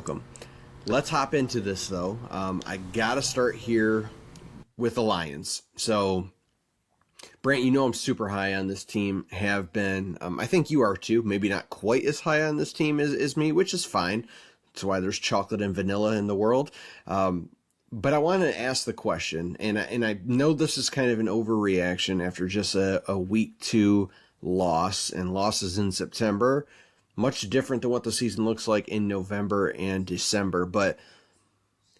welcome. Let's hop into this, though. I got to start here with the Lions. So, Brant, you know I'm super high on this team, have been. I think you are too. Maybe not quite as high on this team as me, which is fine. That's why there's chocolate and vanilla in the world. But I want to ask the question, and I know this is kind of an overreaction after just a week 2 loss and losses in September. Much different than what the season looks like in November and December. But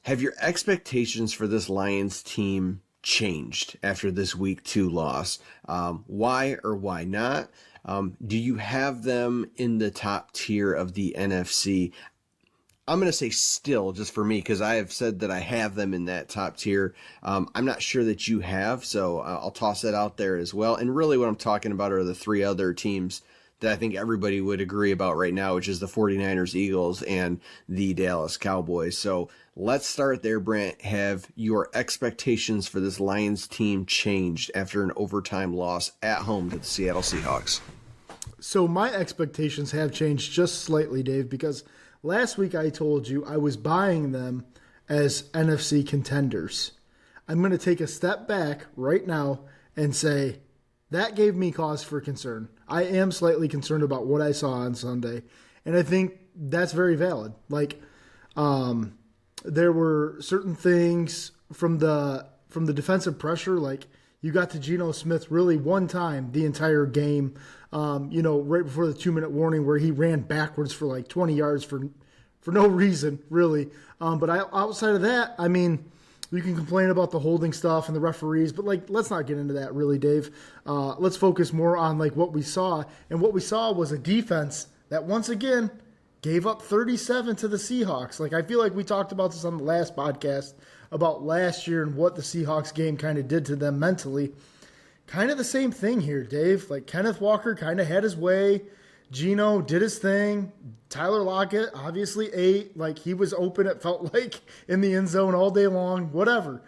have your expectations for this Lions team changed after this week 2 loss? Why or why not? Do you have them in the top tier of the NFC? I'm going to say still, just for me, because I have said that I have them in that top tier. I'm not sure that you have, so I'll toss that out there as well. And really what I'm talking about are the 3 other teams that I think everybody would agree about right now, which is the 49ers, Eagles, and the Dallas Cowboys. So let's start there, Brant. Have your expectations for this Lions team changed after an overtime loss at home to the Seattle Seahawks? So my expectations have changed just slightly, Dave, because last week I told you I was buying them as NFC contenders. I'm going to take a step back right now and say that gave me cause for concern. I am slightly concerned about what I saw on Sunday, and I think that's very valid. Like, there were certain things from the defensive pressure, like you got to Geno Smith really one time the entire game, right before the 2-minute warning where he ran backwards for like 20 yards for no reason, really. But outside of that, I mean, you can complain about the holding stuff and the referees, but let's not get into that really, Dave. Let's focus more on what we saw, and what we saw was a defense that once again gave up 37 to the Seahawks. I feel like we talked about this on the last podcast about last year and what the Seahawks game kind of did to them mentally. Kind of the same thing here, Dave. Kenneth Walker kind of had his way. Geno did his thing. Tyler Lockett obviously ate. He was open, it felt like, in the end zone all day long, whatever.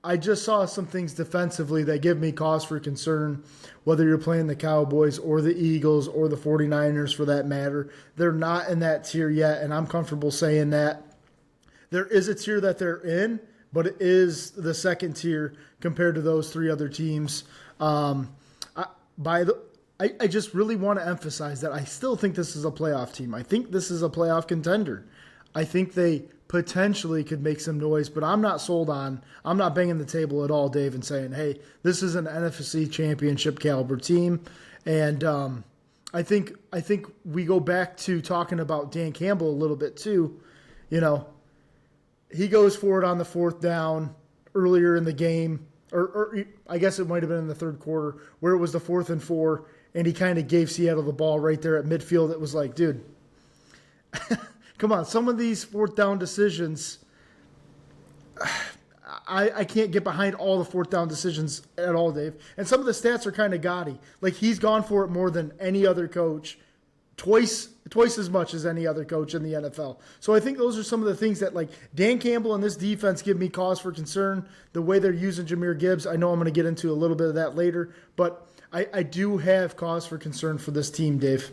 I just saw some things defensively that give me cause for concern, whether you're playing the Cowboys or the Eagles or the 49ers for that matter. They're not in that tier yet, and I'm comfortable saying that. There is a tier that they're in, but it is the second tier compared to those 3 other teams. I just really want to emphasize that I still think this is a playoff team. I think this is a playoff contender. I think they potentially could make some noise, but I'm not sold on. I'm not banging the table at all, Dave, and saying, hey, this is an NFC championship caliber team. And I think we go back to talking about Dan Campbell a little bit too. He goes for it on the 4th down earlier in the game, or I guess it might have been in the 3rd quarter, where it was the 4th and 4, and he kind of gave Seattle the ball right there at midfield. It was like, dude, come on. Some of these 4th down decisions, I can't get behind all the 4th down decisions at all, Dave. And some of the stats are kind of gaudy. He's gone for it more than any other coach, twice as much as any other coach in the NFL. So I think those are some of the things that, Dan Campbell and this defense give me cause for concern. The way they're using Jahmyr Gibbs, I know I'm going to get into a little bit of that later, but I do have cause for concern for this team, Dave.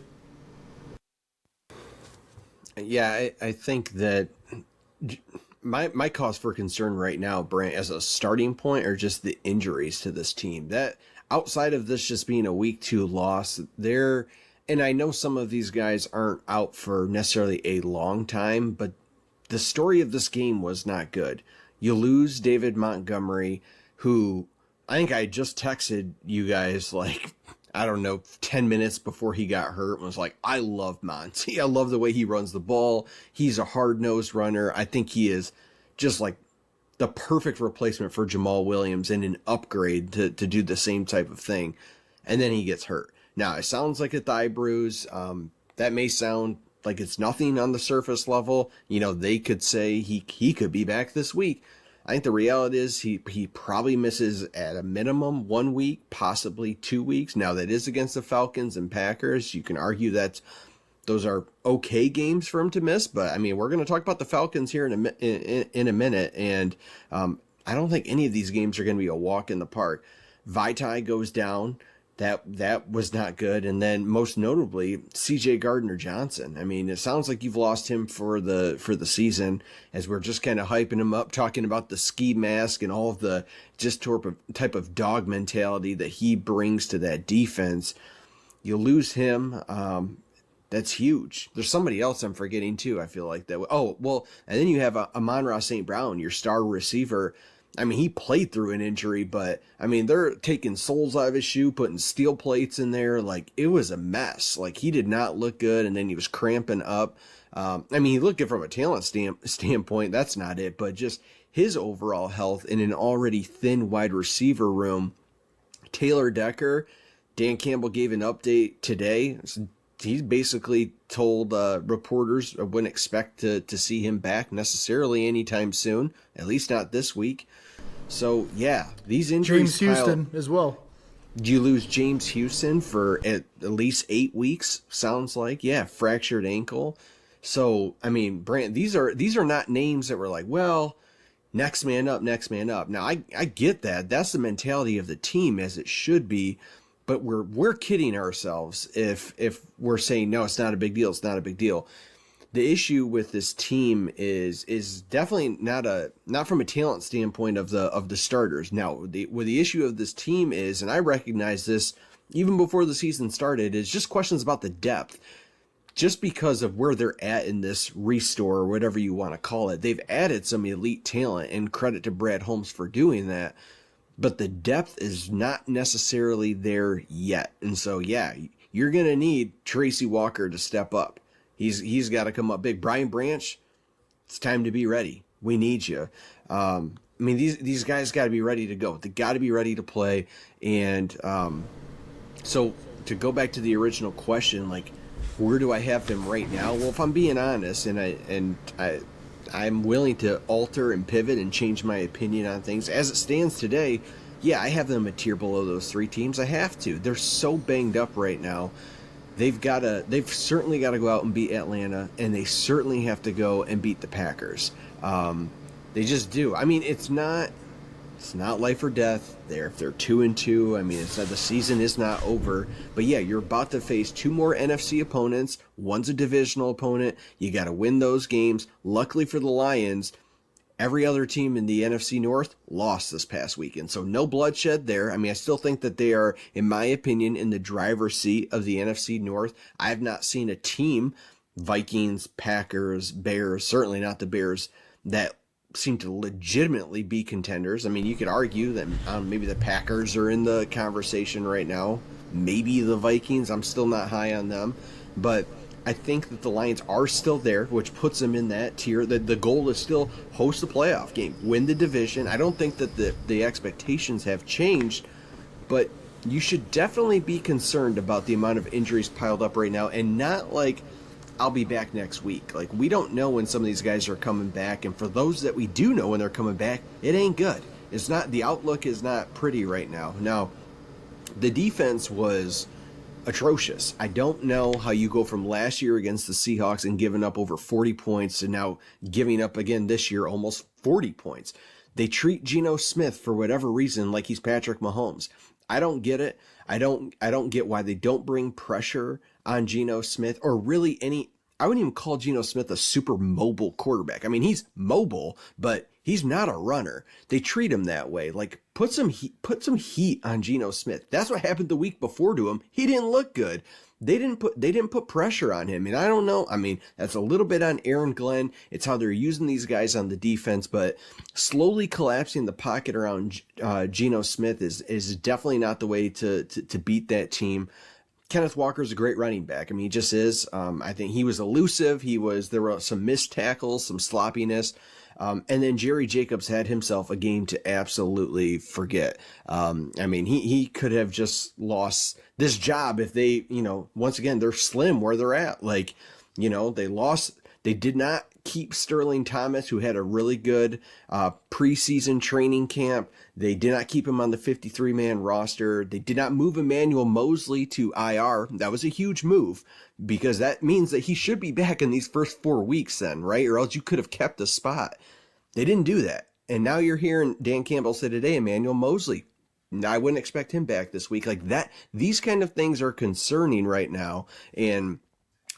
Yeah, I think that my cause for concern right now, Brant, as a starting point, are just the injuries to this team. That outside of this just being a week 2 loss, and I know some of these guys aren't out for necessarily a long time, but the story of this game was not good. You lose David Montgomery, who I think I just texted you guys 10 minutes before he got hurt and was like, I love Monty. I love the way he runs the ball. He's a hard-nosed runner. I think he is just the perfect replacement for Jamal Williams and an upgrade to do the same type of thing. And then he gets hurt. Now, it sounds like a thigh bruise. That may sound like it's nothing on the surface level. They could say he could be back this week. I think the reality is he probably misses at a minimum 1 week, possibly 2 weeks. Now, that is against the Falcons and Packers. You can argue that those are okay games for him to miss, but I mean, we're going to talk about the Falcons here in a minute, and I don't think any of these games are going to be a walk in the park. Vitae goes down. That was not good. And then most notably, CJ Gardner-Johnson. I mean, it sounds like you've lost him for the season, as we're just kind of hyping him up, talking about the ski mask and all of the just type of dog mentality that he brings to that defense. You lose him. That's huge. There's somebody else I'm forgetting too. I feel like that. Oh, well, and then you have Amon-Ra St. Brown, your star receiver. I mean, he played through an injury, but I mean, they're taking soles out of his shoe, putting steel plates in there. Like, it was a mess. Like, he did not look good, and then he was cramping up. I mean, he looked good from a talent standpoint. That's not it, but just his overall health in an already thin wide receiver room. Taylor Decker, Dan Campbell gave an update today. He basically told reporters I wouldn't expect to see him back necessarily anytime soon, at least not this week. So, yeah, these injuries. James Houston as well. Do you lose James Houston for at least 8 weeks? Sounds like. Yeah, fractured ankle. So, I mean, Brant, these are not names that were like, well, next man up, next man up. Now, I get that. That's the mentality of the team, as it should be. But we're kidding ourselves if we're saying, no, it's not a big deal. It's not a big deal. The issue with this team is definitely not from a talent standpoint of the starters. Now, the issue of this team is, and I recognize this even before the season started, is just questions about the depth. Just because of where they're at in this restore, or whatever you want to call it, they've added some elite talent, and credit to Brad Holmes for doing that. But the depth is not necessarily there yet. And so, yeah, you're going to need Tracy Walker to step up. He's got to come up big. Brian Branch, it's time to be ready. We need you. I mean, these guys got to be ready to go. They got to be ready to play. And so to go back to the original question, like, where do I have them right now? Well, if I'm being honest, I'm willing to alter and pivot and change my opinion on things. As it stands today, yeah, I have them a tier below those three teams. I have to. They're so banged up right now. They've certainly got to go out and beat Atlanta, and they certainly have to go and beat the Packers. They just do. I mean, it's not life or death. If they're 2-2, I mean, the season is not over. But yeah, you're about to face two more NFC opponents. One's a divisional opponent. You got to win those games. Luckily for the Lions, every other team in the NFC North lost this past weekend. So no bloodshed there. I mean, I still think that they are, in my opinion, in the driver's seat of the NFC North. I have not seen a team, Vikings, Packers, Bears, certainly not the Bears, that seem to legitimately be contenders. I mean, you could argue that maybe the Packers are in the conversation right now. Maybe the Vikings. I'm still not high on them. But I think that the Lions are still there, which puts them in that tier. The goal is still host a playoff game, win the division. I don't think that the expectations have changed, but you should definitely be concerned about the amount of injuries piled up right now, and not like, I'll be back next week. Like, we don't know when some of these guys are coming back, and for those that we do know when they're coming back, it ain't good. It's not, the outlook is not pretty right now. Now, the defense was atrocious. I don't know how you go from last year against the Seahawks and giving up over 40 points to now giving up again this year almost 40 points. They treat Geno Smith, for whatever reason, like he's Patrick Mahomes. I don't get it. I don't get why they don't bring pressure on Geno Smith, or really any. I wouldn't even call Geno Smith a super mobile quarterback. I mean, he's mobile, but he's not a runner. They treat him that way. Like, put some heat on Geno Smith. That's what happened the week before to him. He didn't look good. They didn't put pressure on him. And I don't know. I mean, that's a little bit on Aaron Glenn. It's how they're using these guys on the defense, but slowly collapsing the pocket around Geno Smith is definitely not the way to beat that team. Kenneth Walker's a great running back. I mean, he just is. I think he was elusive. There were some missed tackles, some sloppiness. And then Jerry Jacobs had himself a game to absolutely forget. I mean, he could have just lost this job if they, once again, they're slim where they're at. Like, they did not keep Sterling Thomas, who had a really good preseason training camp. They did not keep him on the 53-man roster. They did not move Emmanuel Mosley to IR. That was a huge move, because that means that he should be back in these first 4 weeks then, right? Or else you could have kept a spot. They didn't do that. And now you're hearing Dan Campbell say today, Emmanuel Mosley I wouldn't expect him back this week. Like that, these kind of things are concerning right now, and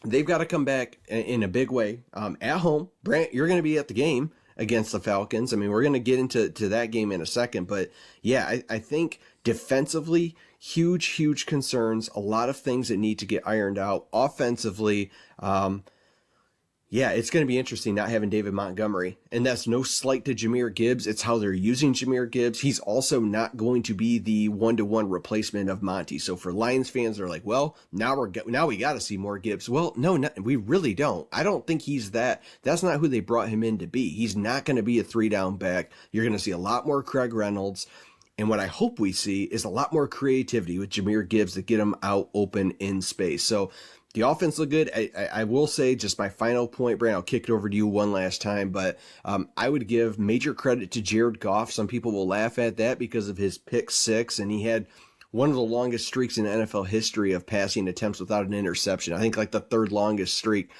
they've got to come back in a big way at home. Brant, you're going to be at the game against the Falcons. I mean, we're going to get into that game in a second, but yeah, I think defensively, huge concerns. A lot of things that need to get ironed out. Offensively, yeah, it's going to be interesting not having David Montgomery. And that's no slight to Jahmyr Gibbs. It's how they're using Jahmyr Gibbs. He's also not going to be the one-to-one replacement of Monty. So for Lions fans, they're like, well, now we got to see more Gibbs. Well, no, we really don't. I don't think he's that. That's not who they brought him in to be. He's not going to be a 3-down back. You're going to see a lot more Craig Reynolds. And what I hope we see is a lot more creativity with Jahmyr Gibbs to get him out open in space. So the offense looked good. I will say, just my final point, Brand, I'll kick it over to you one last time, but I would give major credit to Jared Goff. Some people will laugh at that because of his pick six, and he had one of the longest streaks in NFL history of passing attempts without an interception. I think like the third longest streak.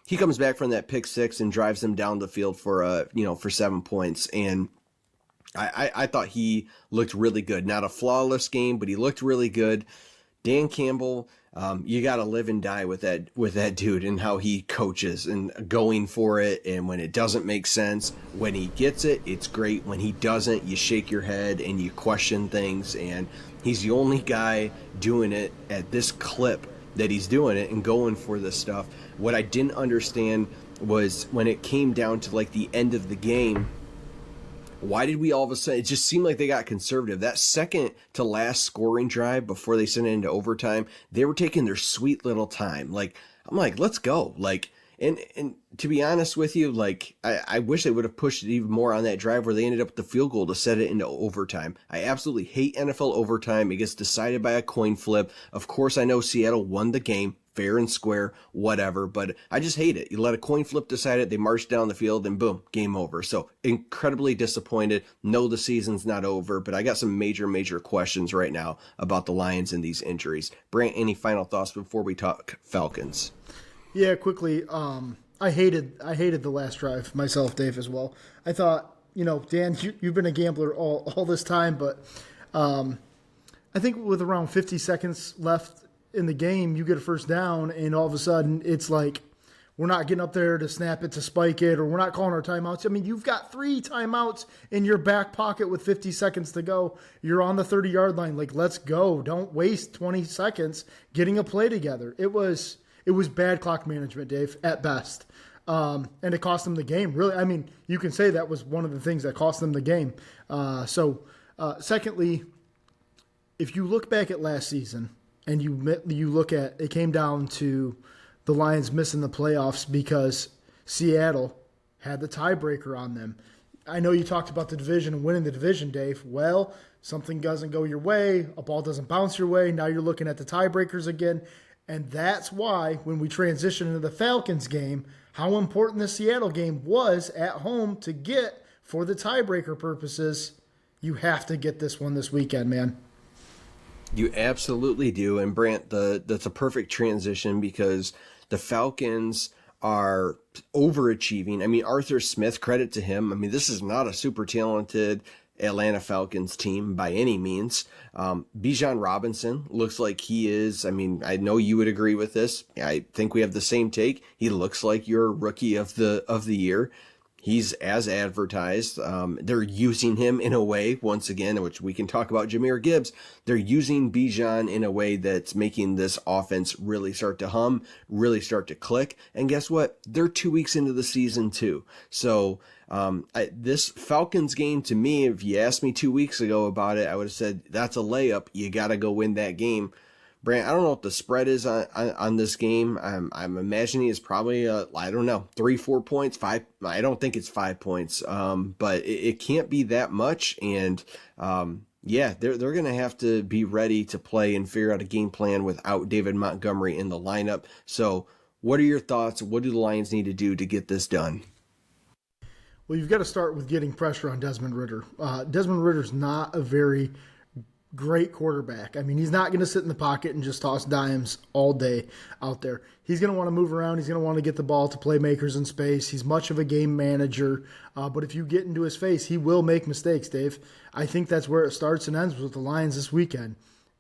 He comes back from that pick six and drives them down the field for 7 points. And I thought he looked really good. Not a flawless game, but he looked really good. Dan Campbell, you got to live and die with that dude and how he coaches and going for it. And when it doesn't make sense, when he gets it, it's great. When he doesn't, you shake your head and you question things. And he's the only guy doing it at this clip that he's doing it and going for this stuff. What I didn't understand was when it came down to like the end of the game, why did we all of a sudden, it just seemed like they got conservative. That second to last scoring drive before they sent it into overtime, they were taking their sweet little time. Like, I'm like, let's go. Like, and to be honest with you, like, I wish they would have pushed it even more on that drive where they ended up with the field goal to set it into overtime. I absolutely hate NFL overtime. It gets decided by a coin flip. Of course, I know Seattle won the game, fair and square, whatever, but I just hate it. You let a coin flip decide it, they march down the field, and boom, game over. So incredibly disappointed. No, the season's not over, but I got some major questions right now about the Lions and these injuries. Brant, any final thoughts before we talk Falcons? Yeah, quickly. I hated the last drive myself, Dave, as well. I thought, Dan, you've been a gambler all this time, but I think with around 50 seconds left in the game, you get a first down, and all of a sudden it's like we're not getting up there to snap it, to spike it, or we're not calling our timeouts. I mean, you've got 3 timeouts in your back pocket with 50 seconds to go. You're on the 30-yard line. Like, let's go. Don't waste 20 seconds getting a play together. It was bad clock management, Dave, at best. And it cost them the game, really. I mean, you can say that was one of the things that cost them the game. Secondly, if you look back at last season and you look at, it came down to the Lions missing the playoffs because Seattle had the tiebreaker on them. I know you talked about the division and winning the division, Dave. Well, something doesn't go your way, a ball doesn't bounce your way. Now you're looking at the tiebreakers again. And that's why when we transition into the Falcons game, how important the Seattle game was at home to get for the tiebreaker purposes. You have to get this one this weekend, man. You absolutely do. And Brant, that's a perfect transition because the Falcons are overachieving. I mean, Arthur Smith, credit to him. I mean, this is not a super talented Atlanta Falcons team by any means. Bijan Robinson looks like he is. I mean, I know you would agree with this. I think we have the same take. He looks like your rookie of the year. He's as advertised. They're using him in a way, once again, which we can talk about Jahmyr Gibbs. They're using Bijan in a way that's making this offense really start to hum, really start to click. And guess what? They're 2 weeks into the season too. So this Falcons game, to me, if you asked me 2 weeks ago about it, I would have said that's a layup. You got to go win that game. Brant, I don't know what the spread is on this game. I'm imagining it's probably, 3-4 points, 5. I don't think it's 5 points, but it can't be that much. And they're going to have to be ready to play and figure out a game plan without David Montgomery in the lineup. So what are your thoughts? What do the Lions need to do to get this done? Well, you've got to start with getting pressure on Desmond Ridder. Desmond Ridder's not a very great quarterback. I mean, he's not going to sit in the pocket and just toss dimes all day out there. He's going to want to move around. He's going to want to get the ball to playmakers in space. He's much of a game manager. But if you get into his face, he will make mistakes, Dave. I think that's where it starts and ends with the Lions this weekend.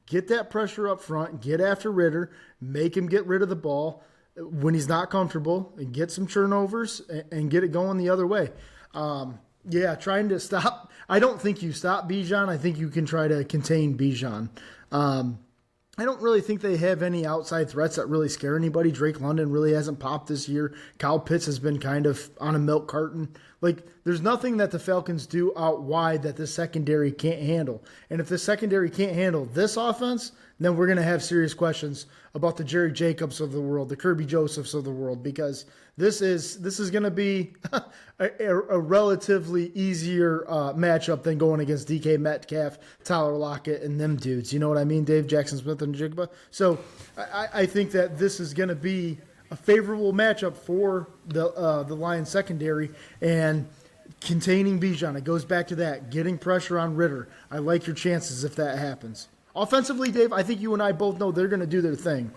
Get that pressure up front. Get after Ritter. Make him get rid of the ball when he's not comfortable, and get some turnovers and get it going the other way. Trying to stop. I don't think you stop Bijan. I think you can try to contain Bijan. I don't really think they have any outside threats that really scare anybody. Drake London really hasn't popped this year. Kyle Pitts has been kind of on a milk carton. Like, there's nothing that the Falcons do out wide that the secondary can't handle. And if the secondary can't handle this offense, then we're going to have serious questions about the Jerry Jacobs of the world, the Kirby Josephs of the world, because this is going to be a relatively easier matchup than going against DK Metcalf, Tyler Lockett, and them dudes. You know what I mean, Dave, Jackson Smith, and Jigba? So I think that this is going to be a favorable matchup for the Lions secondary and containing Bijan. It goes back to that, getting pressure on Ritter. I like your chances if that happens. Offensively, Dave, I think you and I both know they're going to do their thing.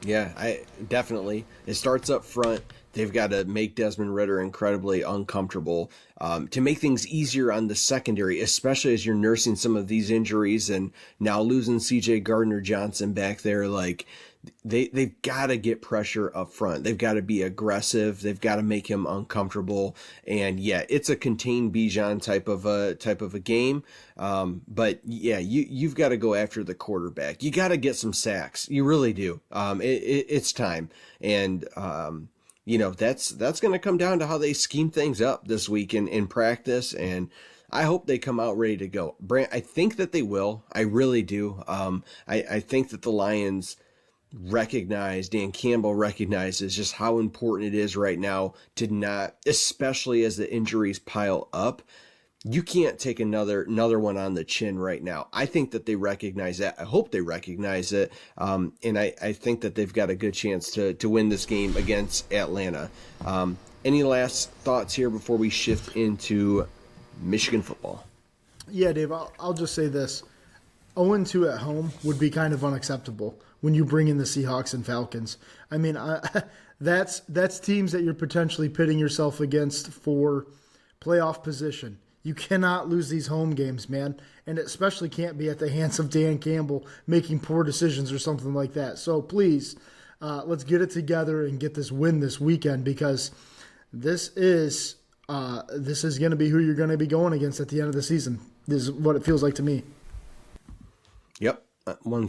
Yeah, I definitely. It starts up front. They've got to make Desmond Ridder incredibly uncomfortable to make things easier on the secondary, especially as you're nursing some of these injuries and now losing C.J. Gardner-Johnson back there. Like, they've got to get pressure up front. They've got to be aggressive. They've got to make him uncomfortable. And yeah, it's a contained Bijan type of a game. But yeah, you've got to go after the quarterback. You got to get some sacks. You really do. It's time. And that's going to come down to how they scheme things up this week in practice. And I hope they come out ready to go. Brant, I think that they will. I really do. I think that the Lions Dan Campbell recognizes just how important it is right now to not, especially as the injuries pile up. You can't take another one on the chin right now. I think that they recognize that. I hope they recognize it. And I think that they've got a good chance to win this game against Atlanta. Any last thoughts here before we shift into Michigan football? Yeah, Dave, I'll just say this. 0-2 at home would be kind of unacceptable when you bring in the Seahawks and Falcons. I mean, that's teams that you're potentially pitting yourself against for playoff position. You cannot lose these home games, man, and it especially can't be at the hands of Dan Campbell making poor decisions or something like that. So please, let's get it together and get this win this weekend, because this is going to be who you're going to be going against at the end of the season. This is what it feels like to me. Yep. One